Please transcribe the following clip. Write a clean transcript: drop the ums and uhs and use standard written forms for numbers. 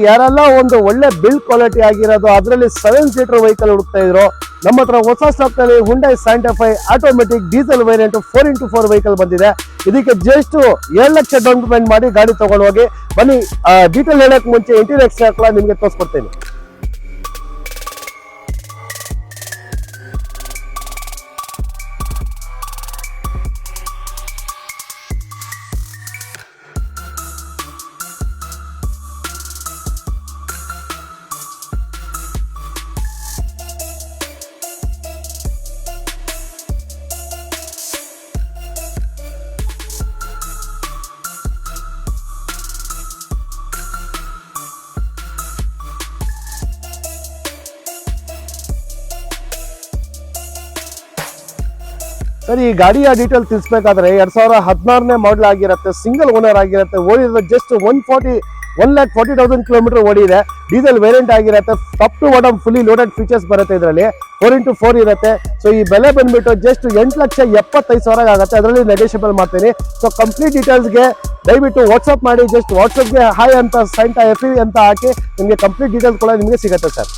ಯಾರೆಲ್ಲ ಒಂದು ಒಳ್ಳೆ ಬಿಲ್ಡ್ ಕ್ವಾಲಿಟಿ ಆಗಿರೋದು ಅದರಲ್ಲಿ 7 ಸೀಟರ್ ವೆಹಿಕಲ್ ಹುಡುಕ್ತಾ ಇದ್ರು, ನಮ್ಮ ಹತ್ರ ಹೊಸ ಸ್ಟಾಕ್ ನಲ್ಲಿ Hyundai Santa Fe automatic diesel variant 4x4 vehicle ಬಂದಿದೆ. ಇದಕ್ಕೆ ಜಸ್ಟ್ 7 ಲಕ್ಷ ಡೌನ್ ಪೇಮೆಂಟ್ ಮಾಡಿ ಗಾಡಿ ತಗೊಂಡು ಹೋಗಿ. ಬನ್ನಿ ಡೀಟೇಲ್ ಹೇಳಕ್ ಮುಂಚೆ ಇಂಟೀರಿಯರ್ ಎಕ್ಸ್ಟ್ರಾ ನಿಮ್ಗೆ ತೋರಿಸ್ಕೊಡ್ತೇನೆ. ಸರ್, ಈ ಗಾಡಿಯ ಡೀಟೇಲ್ ತಿಳಿಸಬೇಕಾದ್ರೆ 2016ನೇ ಮಾಡಲ್ ಆಗಿರುತ್ತೆ, ಸಿಂಗಲ್ ಓನರ್ ಆಗಿರುತ್ತೆ, ಓಡಿರೋದು ಜಸ್ಟ್ 1,40,000 ಕಿಲೋಮೀಟರ್ ಓಡಿದೆ. ಡೀಸೆಲ್ ವೇರಿಯಂಟ್ ಆಗಿರುತ್ತೆ, top to bottom fully loaded features ಬರುತ್ತೆ. ಇದರಲ್ಲಿ 4x4 ಇರುತ್ತೆ. ಸೊ ಈ ಬೆಲೆ ಬಂದ್ಬಿಟ್ಟು ಜಸ್ಟ್ 8,75,000 ಆಗುತ್ತೆ. ಅದರಲ್ಲಿ ನೆಗೋಷಿಯಬಲ್ ಮಾಡ್ತೀನಿ. ಸೊ ಕಂಪ್ಲೀಟ್ ಡೀಟೇಲ್ಸ್ಗೆ ದಯವಿಟ್ಟು ವಾಟ್ಸಪ್ ಮಾಡಿ. ಜಸ್ಟ್ ವಾಟ್ಸಪ್ಗೆ ಹಾಯ್ ಅಂತ ಸೈಂಟಾ FE ಅಂತ ಹಾಕಿ ನಿಮಗೆ ಕಂಪ್ಲೀಟ್ ಡೀಟೇಲ್ಸ್ ಕೂಡ ನಿಮಗೆ ಸಿಗುತ್ತೆ ಸರ್.